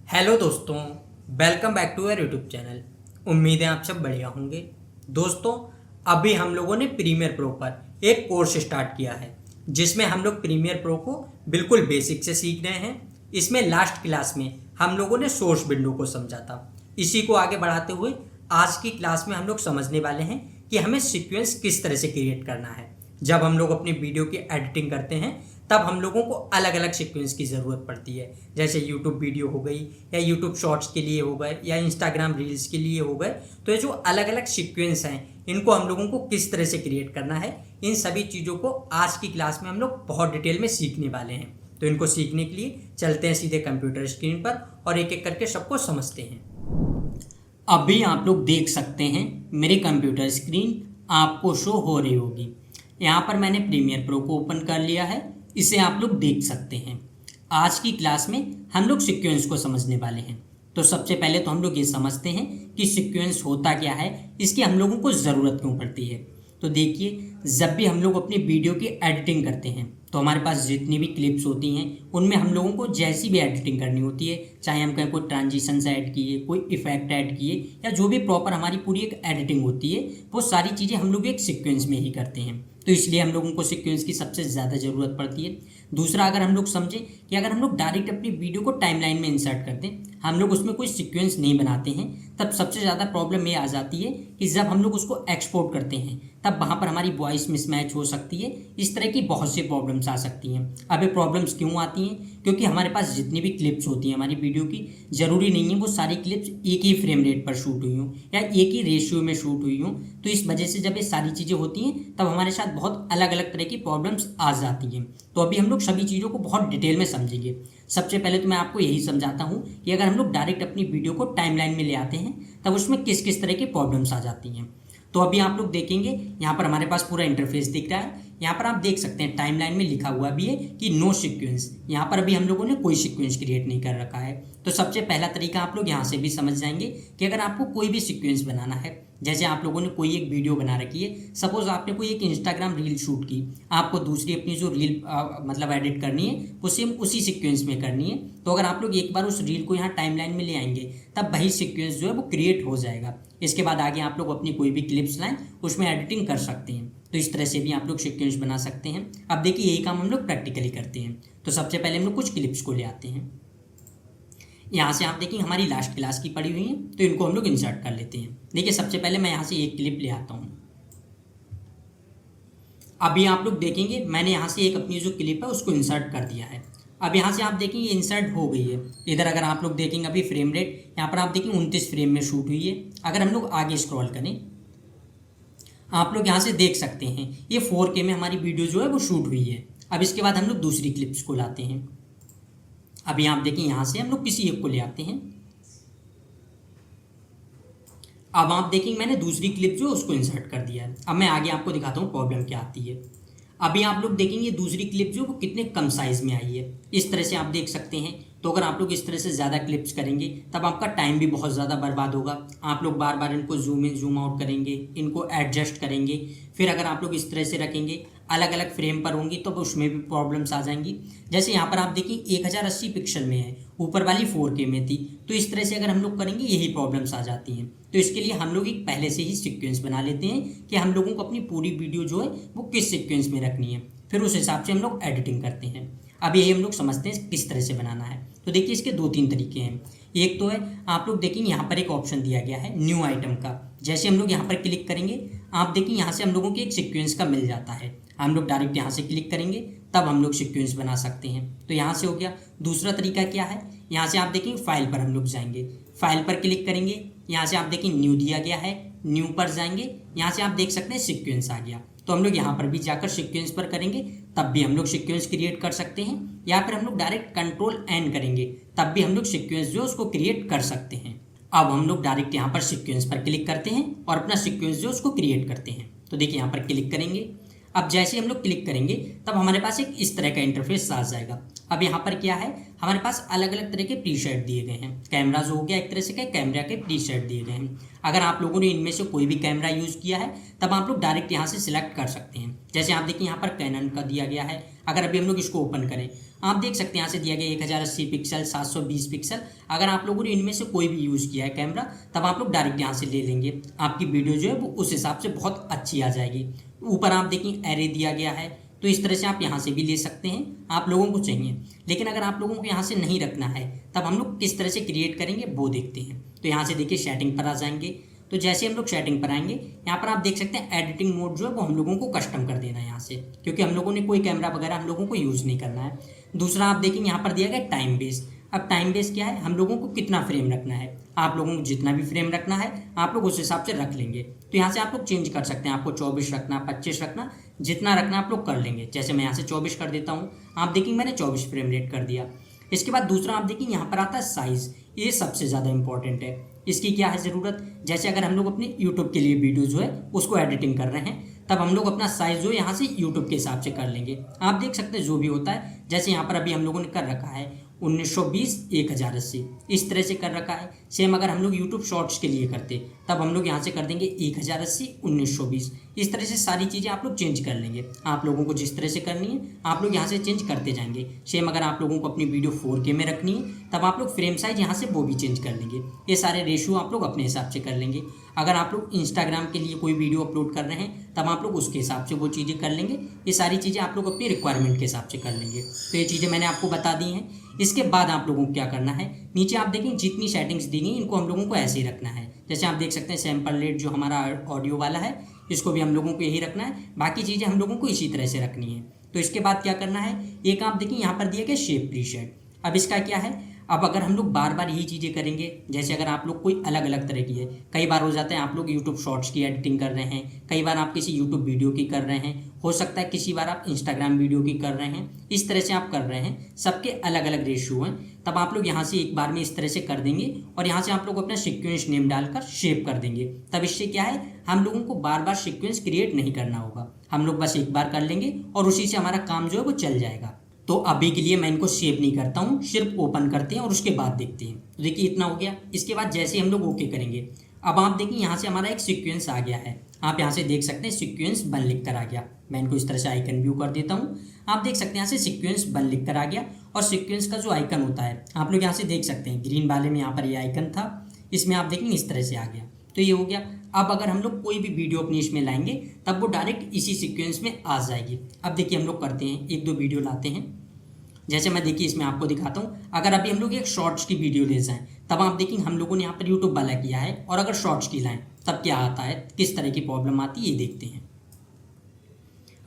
Hello दोस्तों, welcome back to our YouTube channel. उम्मीद है आप सब बढ़िया होंगे। दोस्तों, अभी हम लोगों ने प्रीमियर प्रो पर एक कोर्स स्टार्ट किया है जिसमें हम लोग प्रीमियर प्रो को बिल्कुल बेसिक से सीख रहे हैं। इसमें लास्ट क्लास में हम लोगों ने सोर्स विंडो को समझा था। इसी को आगे बढ़ाते हुए आज की क्लास में हम लोग समझने वाले हैं कि हमें सीक्वेंस किस तरह से क्रिएट करना है। जब हम लोग अपनी वीडियो की एडिटिंग करते हैं तब हम लोगों को अलग अलग सीक्वेंस की ज़रूरत पड़ती है, जैसे यूट्यूब वीडियो हो गई या यूट्यूब शॉर्ट्स के लिए हो गए या इंस्टाग्राम रील्स के लिए हो गए। तो ये जो अलग अलग सीक्वेंस हैं इनको हम लोगों को किस तरह से क्रिएट करना है, इन सभी चीज़ों को आज की क्लास में हम लोग बहुत डिटेल में सीखने वाले हैं। तो इनको सीखने के लिए चलते हैं सीधे कंप्यूटर स्क्रीन पर और एक एक करके सबको समझते हैं। अभी आप लोग देख सकते हैं मेरी कंप्यूटर स्क्रीन आपको शो हो रही होगी। यहाँ पर मैंने प्रीमियर प्रो को ओपन कर लिया है, इसे आप लोग देख सकते हैं। आज की क्लास में हम लोग सीक्वेंस को समझने वाले हैं। तो सबसे पहले तो हम लोग ये समझते हैं कि सीक्वेंस होता क्या है, इसकी हम लोगों को ज़रूरत क्यों पड़ती है। तो देखिए, जब भी हम लोग अपनी वीडियो की एडिटिंग करते हैं तो हमारे पास जितनी भी क्लिप्स होती हैं उनमें हम लोगों को जैसी भी एडिटिंग करनी होती है, चाहे हम कहीं कोई ट्रांजिशंस ऐड किए, कोई इफेक्ट ऐड किए या जो भी प्रॉपर हमारी पूरी एक एडिटिंग होती है, वो सारी चीज़ें हम लोग एक सीक्वेंस में ही करते हैं। तो इसलिए हम लोगों को सीक्वेंस की सबसे ज़्यादा ज़रूरत पड़ती है। दूसरा, अगर हम लोग समझें कि अगर हम लोग डायरेक्ट अपनी वीडियो को टाइमलाइन में इंसर्ट कर दें, हम लोग उसमें कोई सीक्वेंस नहीं बनाते हैं, तब सबसे ज़्यादा प्रॉब्लम ये आ जाती है कि जब हम लोग उसको एक्सपोर्ट करते हैं तब वहाँ पर हमारी वॉइस मिसमैच हो सकती है। इस तरह की बहुत सी प्रॉब्लम्स आ सकती हैं। अब ये प्रॉब्लम्स क्यों आती हैं? क्योंकि हमारे पास जितनी भी क्लिप्स होती हैं हमारी वीडियो की, ज़रूरी नहीं है वो सारी क्लिप्स एक ही फ्रेम रेट पर शूट हुई हों या एक ही रेशियो में शूट हुई हों। तो इस वजह से जब ये सारी चीज़ें होती हैं तब हमारे साथ बहुत अलग अलग तरह की प्रॉब्लम्स आ जाती हैं। तो अभी हम लोग सभी चीज़ों को बहुत डिटेल में समझेंगे। सबसे पहले तो मैं आपको यही समझाता हूँ कि अगर हम लोग डायरेक्ट अपनी वीडियो को टाइमलाइन में ले आते हैं तब उसमें किस किस तरह की प्रॉब्लम्स आ जाती हैं। तो अभी आप लोग देखेंगे, यहाँ पर हमारे पास पूरा इंटरफेस दिख रहा है। यहाँ पर आप देख सकते हैं टाइमलाइन में लिखा हुआ भी है कि नो सीक्वेंस। यहाँ पर अभी हम लोगों ने कोई सीक्वेंस क्रिएट नहीं कर रखा है। तो सबसे पहला तरीका आप लोग यहाँ से भी समझ जाएंगे कि अगर आपको कोई भी सीक्वेंस बनाना है, जैसे आप लोगों ने कोई एक वीडियो बना रखी है, सपोज आपने कोई एक इंस्टाग्राम रील शूट की, आपको दूसरी अपनी जो रील मतलब एडिट करनी है वो सेम उसी सीक्वेंस में करनी है। तो अगर आप लोग एक बार उस रील को यहाँ टाइमलाइन में ले आएंगे तब वही सीक्वेंस जो है वो क्रिएट हो जाएगा। इसके बाद आगे आप लोग अपनी कोई भी क्लिप्स लाएं, उसमें एडिटिंग कर सकते हैं। तो इस तरह से भी आप लोग सीक्वेंस बना सकते हैं। अब देखिए, यही काम हम लोग प्रैक्टिकली करते हैं। तो सबसे पहले हम लोग कुछ क्लिप्स को ले आते हैं। यहाँ से आप देखिए हमारी लास्ट क्लास की पड़ी हुई है, तो इनको हम लोग इंसर्ट कर लेते हैं। देखिए, सबसे पहले मैं यहाँ से एक क्लिप ले आता हूँ। अभी आप लोग देखेंगे मैंने यहाँ से एक अपनी जो क्लिप है उसको इंसर्ट कर दिया है। अब यहाँ से आप देखेंगे इंसर्ट हो गई है। इधर अगर आप लोग देखेंगे अभी फ्रेम रेट यहाँ पर आप देखेंगे 29 फ्रेम में शूट हुई है। अगर हम लोग आगे स्क्रॉल करें, आप लोग यहाँ से देख सकते हैं ये 4K में हमारी वीडियो जो है वो शूट हुई है। अब इसके बाद हम लोग दूसरी क्लिप्स को लाते हैं। अभी आप देखें यहाँ से हम लोग किसी एक को ले आते हैं। अब आप देखेंगे मैंने दूसरी क्लिप जो उसको इंसर्ट कर दिया है। अब मैं आगे आपको दिखाता हूँ प्रॉब्लम क्या आती है। अभी आप लोग देखेंगे दूसरी क्लिप जो वो कितने कम साइज़ में आई है, इस तरह से आप देख सकते हैं। तो अगर आप लोग इस तरह से ज़्यादा क्लिप्स करेंगे तब आपका टाइम भी बहुत ज़्यादा बर्बाद होगा। आप लोग बार बार इनको जूम इन जूम आउट करेंगे, इनको एडजस्ट करेंगे। फिर अगर आप लोग इस तरह से रखेंगे, अलग अलग फ्रेम पर होंगी तो उसमें भी प्रॉब्लम्स आ जाएंगी। जैसे यहाँ पर आप देखिए 1080 पिक्सल में है, ऊपर वाली 4K में थी। तो इस तरह से अगर हम लोग करेंगे यही प्रॉब्लम्स आ जाती हैं। तो इसके लिए हम लोग एक पहले से ही सीक्वेंस बना लेते हैं कि हम लोगों को अपनी पूरी वीडियो जो है वो किस सीक्वेंस में रखनी है, फिर उस हिसाब से हम लोग एडिटिंग करते हैं। अब यही हम लोग समझते हैं किस तरह से बनाना है। तो देखिए, इसके 2-3 तरीके हैं। एक तो है, आप लोग देखेंगे यहाँ पर एक ऑप्शन दिया गया है न्यू आइटम का। जैसे हम लोग यहाँ पर क्लिक करेंगे, आप देखिए यहाँ से हम लोगों के एक सीक्वेंस का मिल जाता है। हम लोग डायरेक्ट यहाँ से क्लिक करेंगे तब हम लोग सीक्वेंस बना सकते हैं। तो यहाँ से हो गया। दूसरा तरीका क्या है, यहाँ से आप देखेंगे फाइल पर हम लोग जाएंगे, फाइल पर क्लिक करेंगे, यहाँ से आप देखेंगे न्यू दिया गया है, न्यू पर जाएंगे, यहाँ से आप देख सकते हैं सीक्वेंस आ गया। तो हम लोग यहाँ पर भी जाकर सीक्वेंस पर करेंगे तब भी हम लोग सीक्वेंस क्रिएट कर सकते हैं, या फिर हम लोग डायरेक्ट कंट्रोल एन करेंगे तब भी हम लोग सीक्वेंस जो उसको क्रिएट कर सकते हैं। अब हम लोग डायरेक्ट यहाँ पर सीक्वेंस पर क्लिक करते हैं और अपना सीक्वेंस जो उसको क्रिएट करते हैं। तो देखिए यहाँ पर क्लिक करेंगे। अब जैसे हम लोग क्लिक करेंगे तब हमारे पास एक इस तरह का इंटरफेस आ जाएगा। अब यहाँ पर क्या है, हमारे पास अलग अलग तरह के प्रीसेट दिए गए हैं। कैमरा जो हो गया एक तरह से, क्या कैमरा के प्रीसेट दिए गए हैं। अगर आप लोगों ने इनमें से कोई भी कैमरा यूज़ किया है तब आप लोग डायरेक्ट यहाँ से सिलेक्ट कर सकते हैं। जैसे आप देखिए यहाँ पर कैनन का दिया गया है। अगर अभी हम लोग इसको ओपन करें, आप देख सकते हैं यहाँ से दिया गया 1080 पिक्सल, 720 पिक्सल। अगर आप लोगों ने इनमें से कोई भी यूज़ किया है कैमरा, तब आप लोग डायरेक्ट यहाँ से ले लेंगे, आपकी वीडियो जो है वो उस हिसाब से बहुत अच्छी आ जाएगी। ऊपर आप देखिए एरे दिया गया है, तो इस तरह से आप यहाँ से भी ले सकते हैं, आप लोगों को चाहिए। लेकिन अगर आप लोगों को यहाँ से नहीं रखना है, तब हम लोग किस तरह से क्रिएट करेंगे वो देखते हैं। तो यहाँ से देखिए सेटिंग पर आ जाएंगे, तो जैसे हम लोग सेटिंग पर आएंगे, यहाँ पर आप देख सकते हैं एडिटिंग मोड जो है वो हम लोगों को कस्टम कर देना है यहाँ से, क्योंकि हम लोगों ने कोई कैमरा वगैरह हम लोगों को यूज़ नहीं करना है। दूसरा आप देखेंगे यहाँ पर दिया गया टाइम बेस। अब टाइम बेस क्या है, हम लोगों को कितना फ्रेम रखना है, आप लोगों को जितना भी फ्रेम रखना है आप लोग उस हिसाब से रख लेंगे। तो यहाँ से आप लोग चेंज कर सकते हैं, आपको 24 रखना, 25 रखना, जितना रखना आप लोग कर लेंगे। जैसे मैं यहाँ से 24 कर देता हूँ, आप देखेंगे मैंने 24 फ्रेम रेट कर दिया। इसके बाद दूसरा आप देखिए यहाँ पर आता है साइज़, ये सबसे ज़्यादा इंपॉर्टेंट है। इसकी क्या है ज़रूरत, जैसे अगर हम लोग अपने यूट्यूब के लिए वीडियो जो है उसको एडिटिंग कर रहे हैं, तब हम लोग अपना साइज़ जो यहाँ से यूट्यूब के हिसाब से कर लेंगे। आप देख सकते हैं जो भी होता है, जैसे यहाँ पर अभी हम लोगों ने कर रखा है 1920 1080, इस तरह से कर रखा है। सेम अगर हम लोग यूट्यूब शॉर्ट्स के लिए करते, तब हम लोग यहाँ से कर देंगे 1080 1920। इस तरह से सारी चीज़ें आप लोग चेंज कर लेंगे, आप लोगों को जिस तरह से करनी है आप लोग यहाँ से चेंज करते जाएंगे। सेम अगर आप लोगों को अपनी वीडियो 4K में रखनी है, तब आप लोग फ्रेम साइज यहाँ से वो भी चेंज कर लेंगे। ये सारे रेशियो आप लोग अपने हिसाब से कर लेंगे। अगर आप लोग इंस्टाग्राम के लिए कोई वीडियो अपलोड कर रहे हैं, तब आप लोग उसके हिसाब से वो चीज़ें कर लेंगे। ये सारी चीज़ें आप लोग अपनी रिक्वायरमेंट के हिसाब से कर लेंगे। तो ये चीज़ें मैंने आपको बता दी हैं। इसके बाद आप लोगों को क्या करना है, नीचे आप देखें जितनी सेटिंग्स दी गई इनको हम लोगों को ऐसे ही रखना है। जैसे आप देख सकते हैं सैंपल रेट जो हमारा ऑडियो वाला है, इसको भी हम लोगों को यही रखना है, बाकी चीज़ें हम लोगों को इसी तरह से रखनी है। तो इसके बाद क्या करना है, एक आप देखिए यहाँ पर दिया गया शेप प्रीसेट। अब इसका क्या है, अब अगर हम लोग बार बार यही चीज़ें करेंगे, जैसे अगर आप लोग कोई अलग अलग तरह की है, कई बार हो जाता है आप लोग यूट्यूब शॉर्ट्स की एडिटिंग कर रहे हैं, कई बार आप किसी यूट्यूब वीडियो की कर रहे हैं, हो सकता है किसी बार आप इंस्टाग्राम वीडियो की कर रहे हैं, इस तरह से आप कर रहे हैं, सबके अलग अलग रेशियो हैं। तब आप लोग यहाँ से एक बार में इस तरह से कर देंगे और यहाँ से आप लोग अपना सीक्वेंस नेम डालकर शेप कर देंगे। तब इससे क्या है, हम लोगों को बार बार सीक्वेंस क्रिएट नहीं करना होगा, हम लोग बस एक बार कर लेंगे और उसी से हमारा काम जो है वो चल जाएगा। तो अभी के लिए मैं इनको शेप नहीं करता हूँ, सिर्फ ओपन करते हैं और उसके बाद देखते हैं। तो देखिए इतना हो गया। इसके बाद जैसे हम लोग ओके करेंगे, अब आप देखिए यहाँ से हमारा एक सीक्वेंस आ गया है। आप यहाँ से देख सकते हैं सीक्वेंस 1 लिख कर आ गया। मैं इनको इस तरह से आइकन व्यू कर देता हूँ। आप देख सकते हैं यहाँ से सीक्वेंस 1 लिख कर आ गया और सीक्वेंस का जो आइकन होता है आप लोग यहाँ से देख सकते हैं, ग्रीन वाले में यहाँ पर ये आइकन था, इसमें आप देखेंगे इस तरह से आ गया। तो ये हो गया। अब अगर हम लोग कोई भी वीडियो अपनी इसमें लाएंगे, तब वो डायरेक्ट इसी सीक्वेंस में आ जाएगी। अब देखिए हम लोग करते हैं, 1-2 वीडियो लाते हैं। जैसे मैं देखिए इसमें आपको दिखाता हूँ, अगर अभी हम लोग एक शॉर्ट्स की वीडियो ले जाएं, तब आप देखेंगे हम लोगों ने यहाँ पर यूट्यूब वाला किया है, और अगर शॉर्ट्स की लाएं तब क्या आता है, किस तरह की प्रॉब्लम आती है, ये देखते हैं।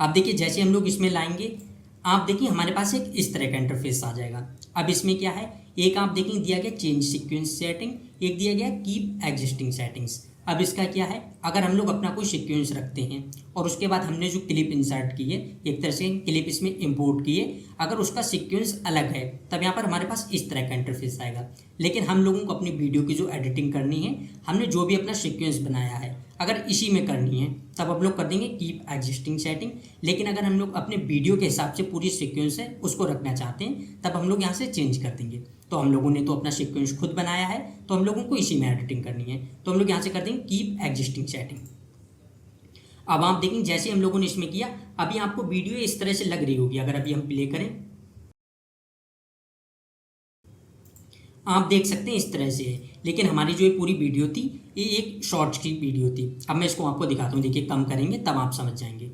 आप देखिए जैसे हम लोग इसमें लाएंगे, आप देखिए हमारे पास एक इस तरह का इंटरफेस आ जाएगा। अब इसमें क्या है, एक आप देखेंगे दिया गया चेंज सीक्वेंस सेटिंग, एक दिया गया कीप एग्जिस्टिंग सेटिंग्स। अब इसका क्या है, अगर हम लोग अपना कोई सीक्वेंस रखते हैं और उसके बाद हमने जो क्लिप इंसर्ट की है, एक तरह से क्लिप इसमें इंपोर्ट की है, अगर उसका सीक्वेंस अलग है, तब यहाँ पर हमारे पास इस तरह का इंटरफेस आएगा। लेकिन हम लोगों को अपनी वीडियो की जो एडिटिंग करनी है, हमने जो भी अपना सीक्वेंस बनाया है, अगर इसी में करनी है, तब हम लोग कर देंगे कीप एग्जिस्टिंग सेटिंग। लेकिन अगर हम लोग अपने वीडियो के हिसाब से पूरी सीक्वेंस है उसको रखना चाहते हैं, तब हम लोग यहाँ से चेंज कर देंगे। तो हम लोगों ने तो अपना सीक्वेंस खुद बनाया है, तो हम लोगों को इसी में एडिटिंग करनी है, तो हम लोग यहाँ से कर देंगे कीप एग्जिस्टिंग सेटिंग। अब आप देखेंगे जैसे हम लोगों ने इसमें किया, अभी आपको वीडियो इस तरह से लग रही होगी। अगर अभी हम प्ले करें, आप देख सकते हैं इस तरह से है, लेकिन हमारी जो ये पूरी वीडियो थी ये एक शॉर्ट्स की वीडियो थी। अब मैं इसको आपको दिखाता हूँ, देखिए कम करेंगे तब आप समझ जाएंगे।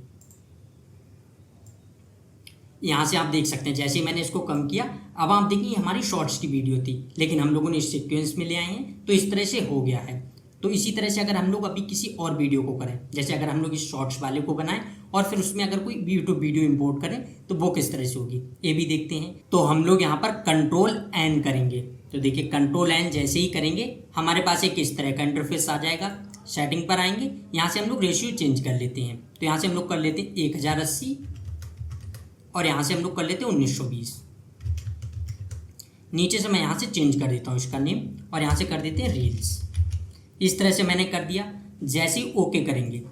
यहाँ से आप देख सकते हैं जैसे मैंने इसको कम किया, अब आप देखिए हमारी शॉर्ट्स की वीडियो थी, लेकिन हम लोगों ने इस सीक्वेंस में ले आए हैं, तो इस तरह से हो गया है। तो इसी तरह से अगर हम लोग अभी किसी और वीडियो को करें, जैसे अगर हम लोग इस शॉर्ट्स वाले को बनाएं और फिर उसमें अगर कोई यूट्यूब वीडियो इंपोर्ट करें, तो वो किस तरह से होगी ये भी देखते हैं। तो हम लोग यहाँ पर Ctrl+N करेंगे, तो देखिए Ctrl+N जैसे ही करेंगे हमारे पास एक इस तरह का इंटरफेस आ जाएगा। सेटिंग पर आएंगे, यहाँ से हम लोग रेशियो चेंज कर लेते हैं। तो यहाँ से हम लोग कर लेते हैं 1080 और यहाँ से हम लोग कर लेते हैं 1920। नीचे से मैं यहाँ से चेंज कर देता हूँ इसका नेम और यहाँ से कर देते हैं रील्स। इस तरह से मैंने कर दिया। जैसे ही ओके करेंगे,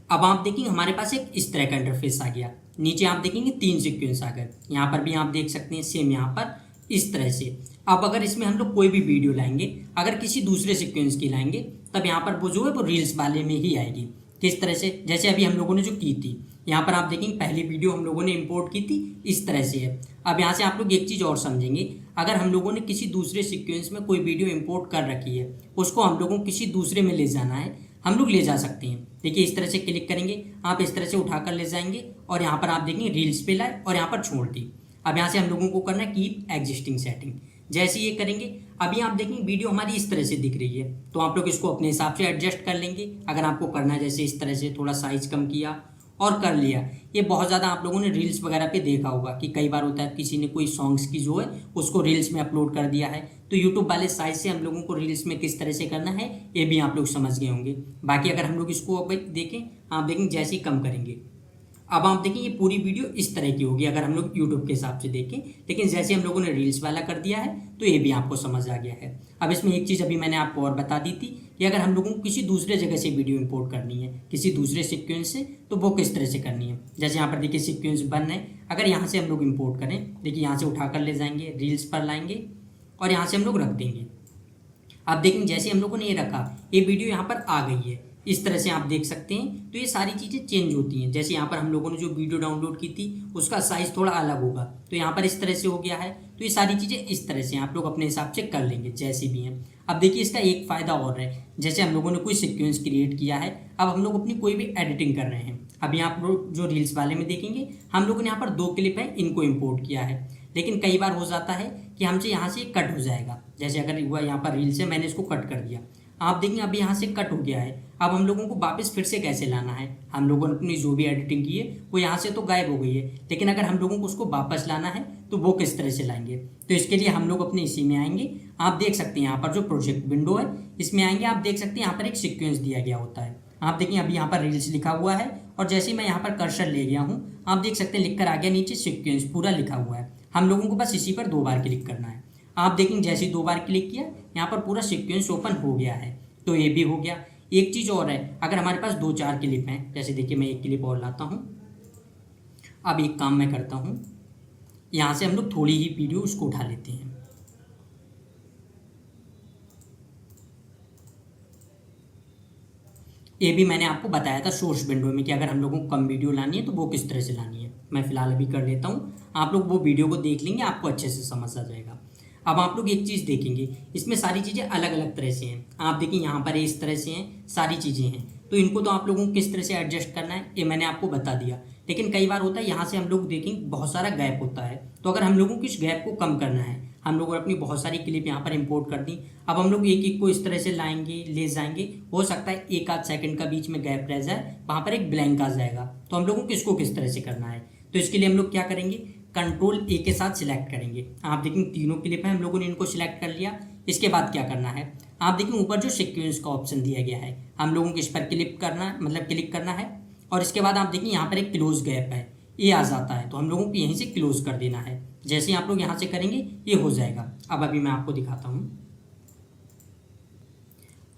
अब आप देखेंगे हमारे पास एक इस तरह का इंटरफेस आ गया। नीचे आप देखेंगे 3 सीक्वेंस आ गए, यहाँ पर भी आप देख सकते हैं सेम यहाँ पर इस तरह से। अब अगर इसमें हम लोग कोई भी वीडियो लाएंगे, अगर किसी दूसरे सीक्वेंस की लाएंगे, तब यहाँ पर वो जो है वो रील्स वाले में ही आएगी। किस तरह से, जैसे अभी हम लोगों ने जो की थी, यहाँ पर आप देखेंगे पहली वीडियो हम लोगों ने इंपोर्ट की थी, इस तरह से है। अब यहाँ से आप लोग एक चीज़ और समझेंगे, अगर हम लोगों ने किसी दूसरे सीक्वेंस में कोई वीडियो इंपोर्ट कर रखी है, उसको हम लोगों को किसी दूसरे में ले जाना है, हम लोग ले जा सकते हैं। देखिए इस तरह से क्लिक करेंगे, आप इस तरह से उठाकर ले जाएंगे और यहाँ पर आप देखेंगे रील्स पे लाए और यहाँ पर छोड़ दी। अब यहाँ से हम लोगों को करना है कीप एग्जिस्टिंग सेटिंग। जैसे ये करेंगे, अभी आप देखेंगे वीडियो हमारी इस तरह से दिख रही है, तो आप लोग इसको अपने हिसाब से एडजस्ट कर लेंगे। अगर आपको करना है जैसे इस तरह से थोड़ा साइज कम किया और कर लिया। ये बहुत ज़्यादा आप लोगों ने रील्स वगैरह पे देखा होगा कि कई बार होता है किसी ने कोई सॉन्ग्स की जो है उसको रील्स में अपलोड कर दिया है, तो यूट्यूब वाले साइज से हम लोगों को रील्स में किस तरह से करना है ये भी आप लोग समझ गए होंगे। बाकी अगर हम लोग इसको अब देखें, आप देखेंगे जैसे ही कम करेंगे, अब आप देखें ये पूरी वीडियो इस तरह की होगी अगर हम लोग यूट्यूब के हिसाब से देखें। लेकिन जैसे हम लोगों ने रील्स वाला कर दिया है तो ये भी आपको समझ आ गया है। अब इसमें एक चीज़ अभी मैंने आपको और बता दी थी कि अगर हम लोगों को किसी दूसरे जगह से वीडियो इंपोर्ट करनी है, किसी दूसरे सीक्वेंस से, तो वो किस तरह से करनी है। जैसे यहाँ पर देखिए सीक्वेंस बन है, अगर यहाँ से हम लोग इंपोर्ट करें, देखिए यहाँ से उठा कर ले जाएंगे, रील्स पर लाएंगे और यहाँ से हम लोग रख देंगे। आप देखेंगे जैसे हम लोगों ने ये रखा, ये वीडियो यहाँ पर आ गई है, इस तरह से आप देख सकते हैं। तो ये सारी चीज़ें चेंज होती हैं। जैसे यहाँ पर हम लोगों ने जो वीडियो डाउनलोड की थी उसका साइज़ थोड़ा अलग होगा, तो यहाँ पर इस तरह से हो गया है। तो ये सारी चीज़ें इस तरह से आप लोग अपने हिसाब से कर लेंगे जैसी भी हैं। अब देखिए इसका एक फ़ायदा और है, जैसे हम लोगों ने कोई सीक्वेंस क्रिएट किया है, अब हम लोग अपनी कोई भी एडिटिंग कर रहे हैं। अभी आप लोग जो रील्स वाले में देखेंगे, हम लोगों ने यहाँ पर 2 क्लिप है, इनको इम्पोर्ट किया है। लेकिन कई बार हो जाता है कि हमसे यहाँ से कट हो जाएगा। जैसे अगर हुआ यहाँ पर रील्स है, मैंने इसको कट कर दिया, आप देखेंगे अभी यहाँ से कट हो गया है। अब हम लोगों को वापस फिर से कैसे लाना है, हम लोगों ने अपनी जो भी एडिटिंग की है वो यहाँ से तो गायब हो गई है, लेकिन अगर हम लोगों को उसको वापस लाना है तो वो किस तरह से लाएंगे। तो इसके लिए हम लोग अपने इसी में आएंगे। आप देख सकते हैं यहाँ पर जो प्रोजेक्ट विंडो है इसमें आएंगे, आप देख सकते हैं यहाँ पर एक सीक्वेंस दिया गया होता है। आप देखिए अभी यहाँ पर रील्स लिखा हुआ है और जैसे ही मैं यहाँ पर कर्सर ले गया हूँ, आप देख सकते हैं लिख कर आ गया नीचे सीक्वेंस पूरा लिखा हुआ है। हम लोगों को बस इसी पर 2 बार क्लिक करना है। आप देखेंगे जैसे ही 2 बार क्लिक किया, यहाँ पर पूरा सीक्वेंस ओपन हो गया है। तो ये भी हो गया। एक चीज़ और है, अगर हमारे पास 2-4 क्लिप हैं, जैसे देखिए मैं एक क्लिप और लाता हूँ। अब एक काम मैं करता हूँ, यहाँ से हम लोग थोड़ी ही वीडियो उसको उठा लेते हैं। ये भी मैंने आपको बताया था सोर्स विंडो में कि अगर हम लोगों को कम वीडियो लानी है तो वो किस तरह से लानी है। मैं फ़िलहाल अभी कर लेता हूँ, आप लोग वो वीडियो को देख लेंगे, आपको अच्छे से समझ आ जाएगा। अब आप लोग एक चीज़ देखेंगे, इसमें सारी चीज़ें अलग अलग तरह से हैं। आप देखिए यहाँ पर इस तरह से हैं, सारी चीज़ें हैं, तो इनको तो आप लोगों को किस तरह से एडजस्ट करना है ये मैंने आपको बता दिया। लेकिन कई बार होता है यहाँ से हम लोग देखेंगे बहुत सारा गैप होता है, तो अगर हम लोगों को इस गैप को कम करना है, हम लोगों ने अपनी बहुत सारी क्लिप यहाँ पर इंपोर्ट कर दी। अब हम लोग एक एक को इस तरह से लाएंगे, ले जाएंगे, हो सकता है 1-8 सेकंड का बीच में गैप रह जाए, वहाँ पर एक ब्लैंक आ जाएगा। तो हम लोगों को इसको किस तरह से करना है, तो इसके लिए हम लोग क्या करेंगे, कंट्रोल ए के साथ सिलेक्ट करेंगे। आप देखेंगे तीनों क्लिप हैं, हम लोगों ने इनको सिलेक्ट कर लिया। इसके बाद क्या करना है, आप देखेंगे ऊपर जो सीक्वेंस का ऑप्शन दिया गया है, हम लोगों को इस पर क्लिक करना है और इसके बाद आप देखेंगे यहाँ पर एक क्लोज गैप है, ये आ जाता है, तो हम लोगों को यहीं से क्लोज कर देना है। जैसे ही आप लोग यहाँ से करेंगे ये हो जाएगा। अब अभी मैं आपको दिखाता हूँ।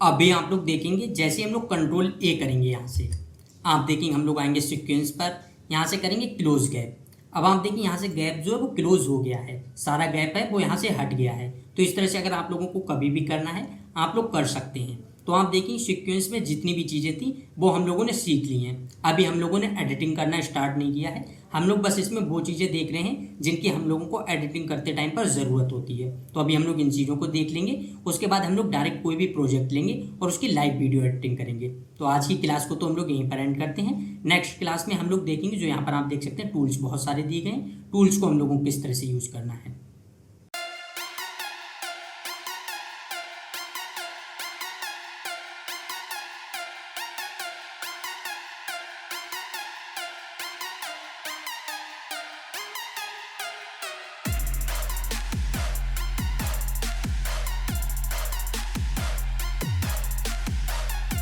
अभी आप लोग देखेंगे जैसे हम लोग कंट्रोल ए करेंगे, यहाँ से आप देखेंगे हम लोग आएंगे सीक्वेंस पर, यहाँ से करेंगे क्लोज गैप। अब आप देखिए यहाँ से गैप जो है वो क्लोज हो गया है, सारा गैप है वो यहाँ से हट गया है। तो इस तरह से अगर आप लोगों को कभी भी करना है आप लोग कर सकते हैं। तो आप देखिए सीक्वेंस में जितनी भी चीज़ें थी वो हम लोगों ने सीख ली हैं। अभी हम लोगों ने एडिटिंग करना स्टार्ट नहीं किया है, हम लोग बस इसमें वो चीज़ें देख रहे हैं जिनकी हम लोगों को एडिटिंग करते टाइम पर ज़रूरत होती है। तो अभी हम लोग इन चीज़ों को देख लेंगे, उसके बाद हम लोग डायरेक्ट कोई भी प्रोजेक्ट लेंगे और उसकी लाइव वीडियो एडिटिंग करेंगे। तो आज की क्लास को तो हम लोग यहीं पर एंड करते हैं। नेक्स्ट क्लास में हम लोग देखेंगे, जो यहाँ पर आप देख सकते हैं टूल्स बहुत सारे दिए गए हैं, टूल्स को हम लोगों को किस तरह से यूज़ करना है।